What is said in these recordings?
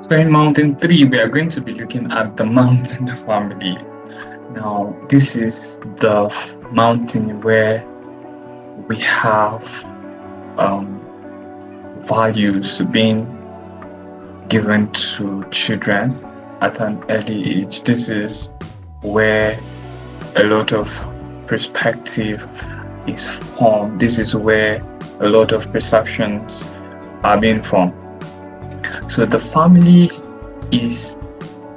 So in mountain three, we are going to be looking at the mountain family. Now, this is the mountain where we have um, values being given to children at an early age. This is where a lot of perspective is formed. This is where a lot of perceptions are being formed. So the family is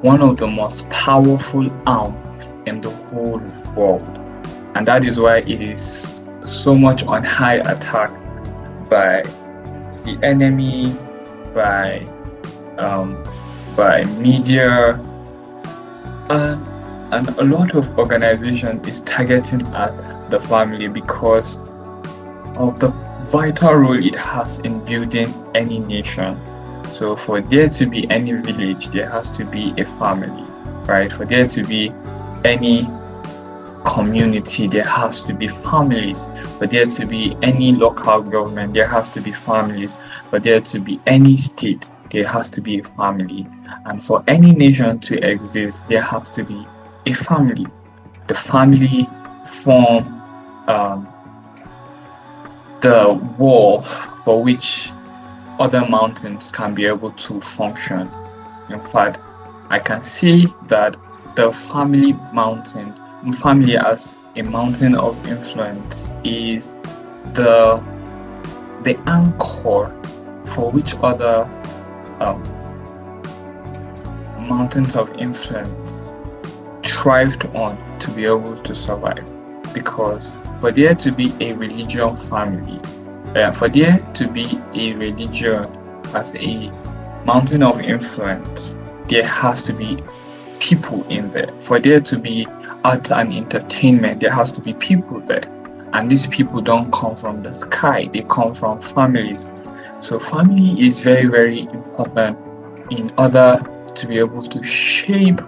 one of the most powerful arms in the whole world, and that is why it is so much on high attack by the enemy, by um, by media, and, and a lot of organization is targeting at the family because of the vital role it has in building any nation. So for there to be any village, there has to be a family, right? For there to be any community, there has to be families. For there to be any local government, there has to be families. For there to be any state, there has to be a family. And for any nation to exist, there has to be a family. The family form um, the wall for which other mountains can be able to function. In fact, I can say that the family as a mountain of influence is the the anchor for which other um, mountains of influence thrived on to be able to survive. Because for there to be a religion family, for there to be a religion as a mountain of influence, there has to be people in there. For there to be art and entertainment, there has to be people there. And these people don't come from the sky, they come from families. So family is very, very important in order to be able to shape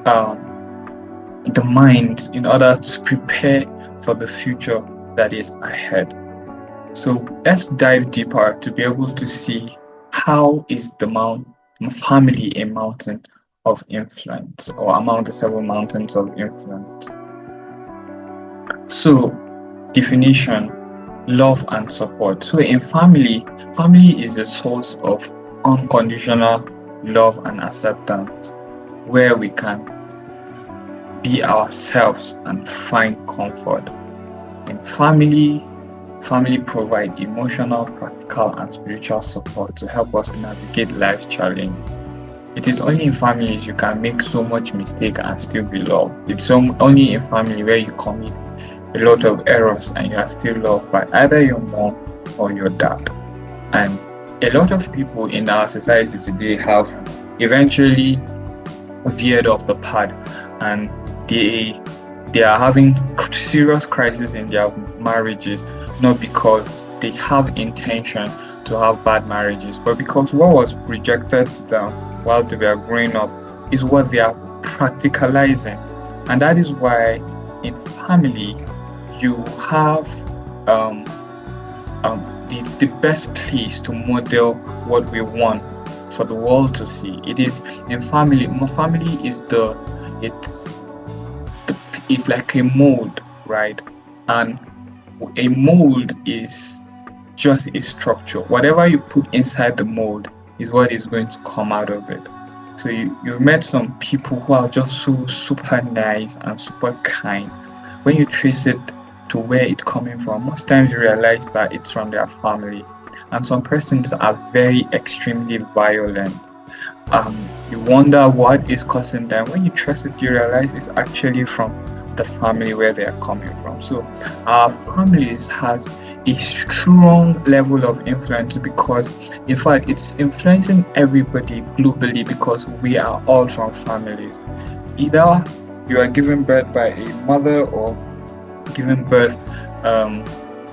the mind, in order to prepare for the future that is ahead. So let's dive deeper to be able to see how is the family a mountain of influence, or among the several mountains of influence. So definition: love and support. So in family is the source of unconditional love and acceptance, where we can be ourselves and find comfort. In family provide emotional, practical, and spiritual support to help us navigate life's challenges. It is only in families you can make so much mistake and still be loved. It's only in family where you commit a lot of errors and you are still loved by either your mom or your dad. And a lot of people in our society today have eventually veered off the path, and they are having serious crisis in their marriages, not because they have intention to have bad marriages, but because what was rejected to them while they were growing up is what they are practicalizing. And that is why in family you have it's the best place to model what we want for the world to see. It is in family. My family is it's like a mold, right? And a mold is just a structure. Whatever you put inside the mold is what is going to come out of it. So you've met some people who are just so super nice and super kind. When you trace it to where it's coming from, most times you realize that it's from their family. And some persons are very extremely violent. You wonder what is causing them. When you trace it, you realize it's actually from the family where they are coming from. So our families has a strong level of influence, because in fact it's influencing everybody globally, because we are all from families. Either you are given birth by a mother, or given birth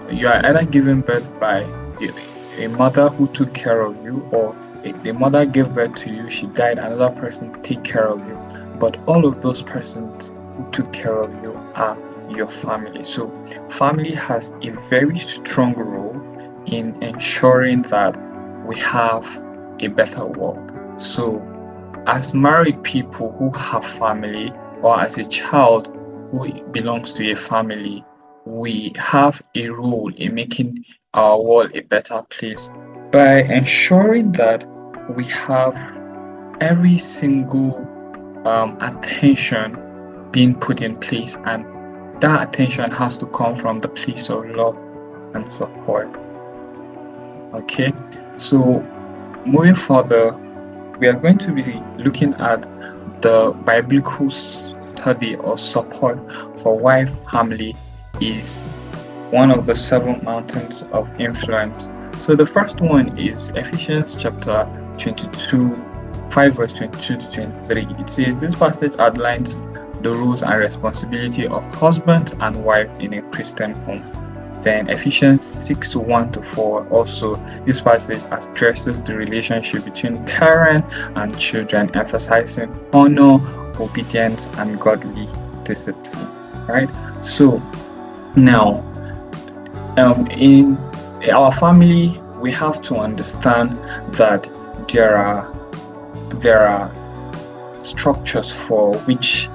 you are either given birth by a mother who took care of you, or the mother gave birth to you, she died, another person take care of you. But all of those persons who took care of you are your family. So family has a very strong role in ensuring that we have a better world. So, as married people who have family, or as a child who belongs to a family, we have a role in making our world a better place by ensuring that we have every single attention being put in place, and that attention has to come from the place of love and support. Okay, so moving further, we are going to be looking at the biblical study or support for why family is one of the 7 mountains of influence. So the first one is Ephesians chapter 22, 5 verse 22 to 23. It says, this passage outlines the roles and responsibility of husband and wife in a Christian home. Then Ephesians 6, 1 to 4, also this passage addresses the relationship between parent and children, emphasizing honor, obedience, and godly discipline. Right? So now, in our family, we have to understand that there are structures for which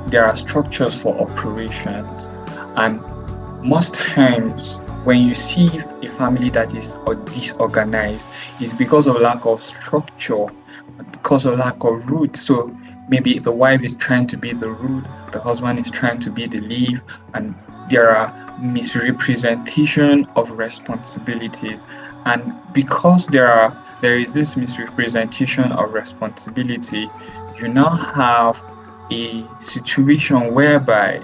there are structures for operations, and most times when you see a family that is disorganized, it's because of lack of structure, because of lack of root. So maybe the wife is trying to be the root, the husband is trying to be the leaf, and there are misrepresentation of responsibilities. And because there is this misrepresentation of responsibility, you now have a situation whereby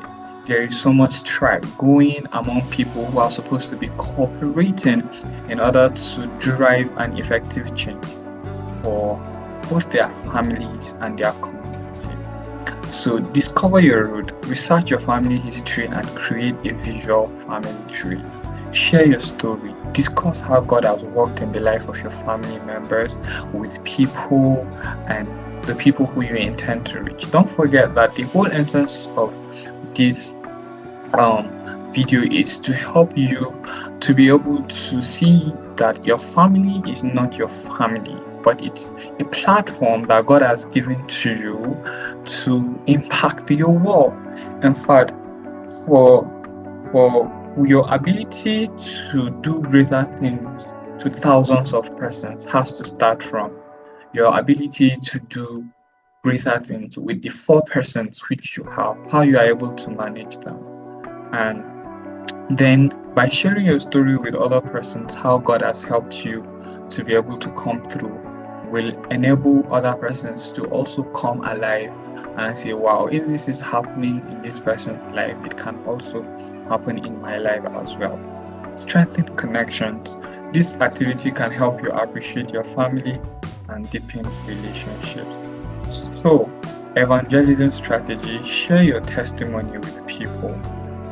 there is so much strife going among people who are supposed to be cooperating in order to drive an effective change for both their families and their community. So discover your root, research your family history, and create a visual family tree. Share your story, discuss how God has worked in the life of your family members with people and the people who you intend to reach. Don't forget that the whole essence of this video is to help you to be able to see that your family is not your family, but it's a platform that God has given to you to impact your world. In fact, for your ability to do greater things to thousands of persons has to start from your ability to do greater things with the 4 persons which you have, how you are able to manage them. And then by sharing your story with other persons, how God has helped you to be able to come through, will enable other persons to also come alive and say, wow, if this is happening in this person's life, it can also happen in my life as well. Strengthen connections. This activity can help you appreciate your family and deepen relationships. So, evangelism strategy: share your testimony with people.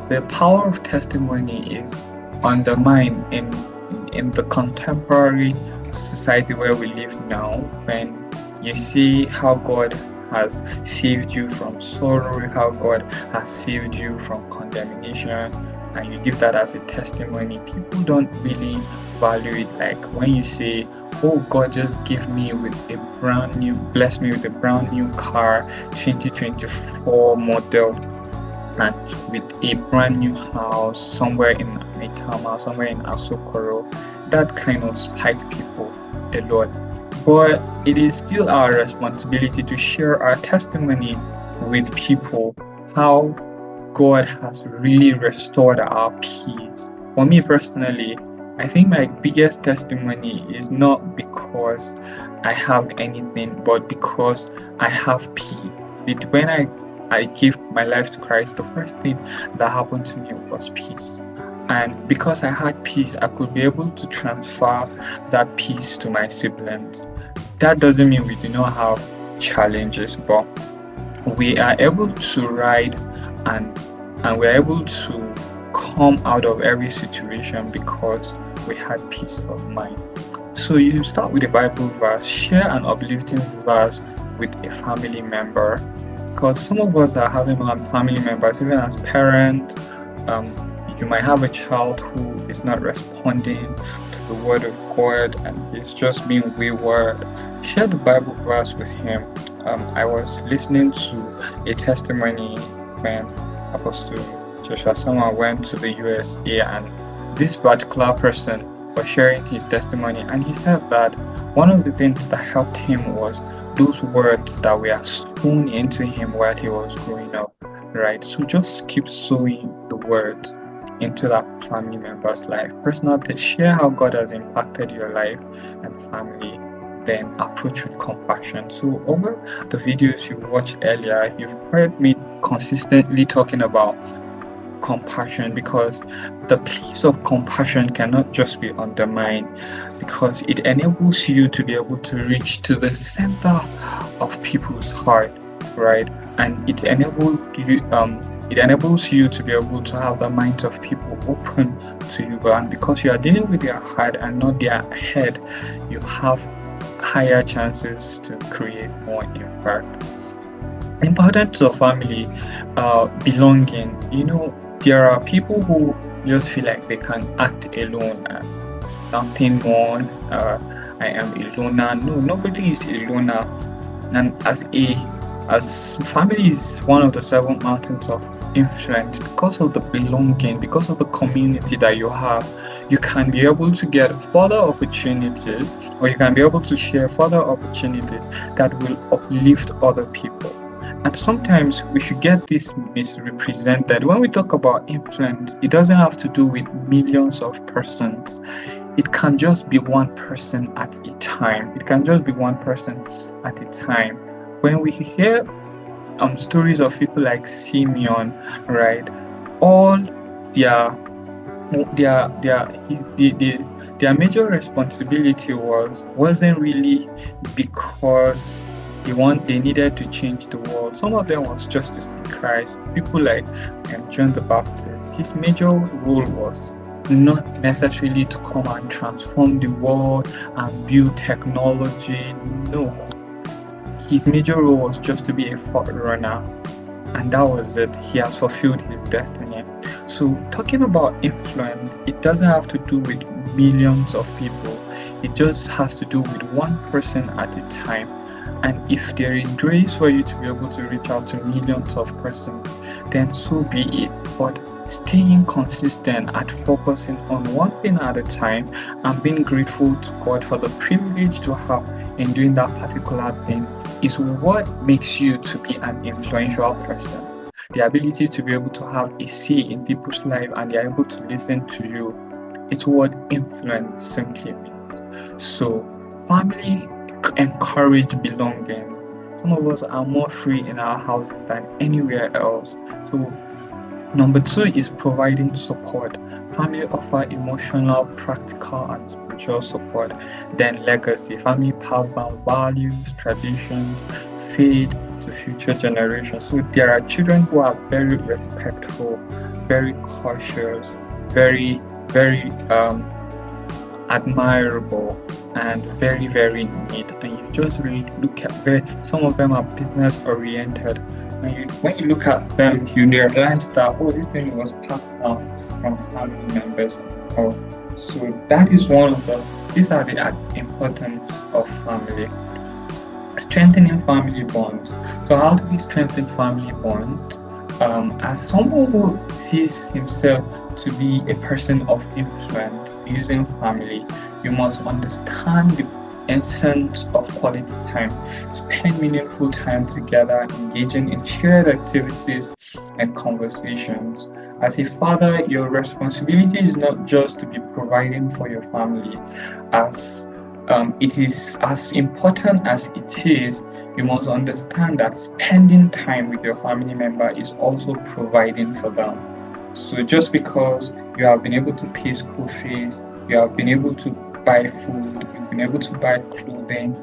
The power of testimony is undermined in the contemporary society where we live now, when you see how God has saved you from sorrow, how God has saved you from condemnation, and you give that as a testimony. People don't really value it. Like when you say, oh, God just blessed me with a brand new car, 2024 model, and with a brand new house somewhere in Maitama, somewhere in Asokoro. That kind of spike people a lot. But it is still our responsibility to share our testimony with people, how God has really restored our peace. For me personally, I think my biggest testimony is not because I have anything, but because I have peace. When I gave my life to Christ, the first thing that happened to me was peace. And because I had peace, I could be able to transfer that peace to my siblings. That doesn't mean we do not have challenges, but we are able to ride and we're able to come out of every situation because we had peace of mind. So you start with a Bible verse, share an uplifting verse with a family member, because some of us are having family members, even as parents, You might have a child who is not responding to the word of God and is just being wayward. Share the Bible verse with him. I was listening to a testimony when Apostle Joshua Sama went to the USA, and this particular person was sharing his testimony, and he said that one of the things that helped him was those words that were sown into him while he was growing up, right? So just keep sowing the words into that family member's life. Personal, share how God has impacted your life and family, then approach with compassion. So over the videos you watched earlier, you've heard me consistently talking about compassion, because the place of compassion cannot just be undermined, because it enables you to be able to reach to the center of people's heart, right? And it enables you to be able to have the minds of people open to you. And because you are dealing with their heart and not their head, you have higher chances to create more impact. Importance of family, belonging. There are people who just feel like they can act alone and nothing more. I am a loner. No, nobody is a loner. And as family is one of the 7 mountains of influence, because of the belonging, because of the community that you have, you can be able to get further opportunities, or you can be able to share further opportunities that will uplift other people. And sometimes we should get this misrepresented. When we talk about influence, it doesn't have to do with millions of persons. It can just be one person at a time. It can just be one person at a time. When we hear stories of people like Simeon, right? All their major responsibility wasn't really because they needed to change the world. Some of them was just to see Christ. People like John the Baptist, his major role was not necessarily to come and transform the world and build technology. No, his major role was just to be a forerunner, and that was it. He has fulfilled his destiny. So talking about influence, it doesn't have to do with millions of people. It just has to do with one person at a time. And if there is grace for you to be able to reach out to millions of persons, then so be it. But staying consistent at focusing on one thing at a time and being grateful to God for the privilege to have in doing that particular thing is what makes you to be an influential person. The ability to be able to have a say in people's life and they're able to listen to you is what influence simply means. So family encourage belonging. Some of us are more free in our houses than anywhere else. So number 2 is providing support. Family offer emotional, practical, and spiritual support. Then legacy. Family pass down values, traditions, faith to future generations. So there are children who are very respectful, very cautious, very admirable, and very neat. And you just really look at some of them are business oriented. And when you look at them, you realize that this thing was passed down from family members. So that is these are the importance of family. Strengthening family bonds. So how do we strengthen family bonds? As someone who sees himself to be a person of influence using family, you must understand the essence of quality time. Spend meaningful time together, engaging in shared activities and conversations. As a father, your responsibility is not just to be providing for your family. As it is as important as it is, you must understand that spending time with your family member is also providing for them. So just because you have been able to pay school fees, you have been able to buy food, you've been able to buy clothing,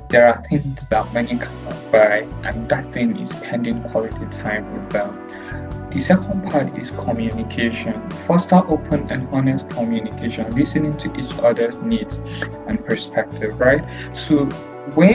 there are things that money cannot buy, and that thing is spending quality time with them. The second part is communication. Foster open and honest communication, listening to each other's needs and perspective, right? So when